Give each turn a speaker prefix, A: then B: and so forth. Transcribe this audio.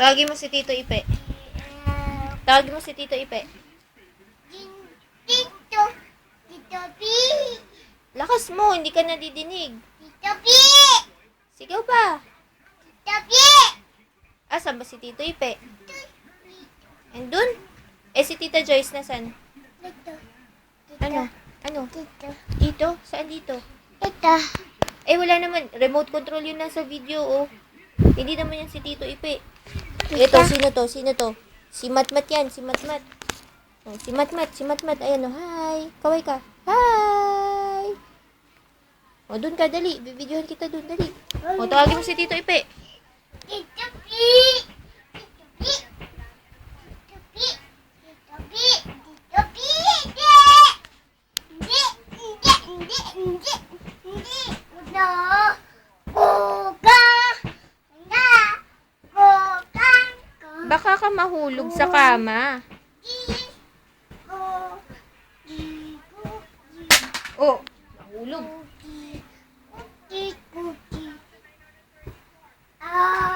A: Tawagin mo si Tito Ipe. Tawagin mo si Tito Ipe.
B: Tito. Tito P.
A: Lakas mo, hindi ka nadidinig.
B: Tito P.
A: Sigaw pa.
B: Tito P.
A: Asan ba si Tito Ipe? Andun? Eh, si Tita Joyce nasan?
B: Tito.
A: Ano? Ano?
B: Tito.
A: Dito? Saan dito?
B: Tito.
A: Eh, wala naman. Remote control yun nasa video, oh. Hindi naman yan si Tito Ipe. Ito, sino to? Sino to? Si Matmat yan, si Matmat. Oh, si Matmat, si Matmat. Ayan, oh, hi. Kaway ka. Hi. O, dun ka, dali. Bibidyohan kita dun, dali. O, tawagin mo si Tito Ipe.
B: Tito P. Tito P. Tito P. Tito P. Tito P. Hindi. Hindi. Hindi. Hindi. Hindi. No. Buka. Na. Buka.
A: Baka ka mahulog sa kama. Oh, mahulog.
B: Cookie. Cookie. Ah.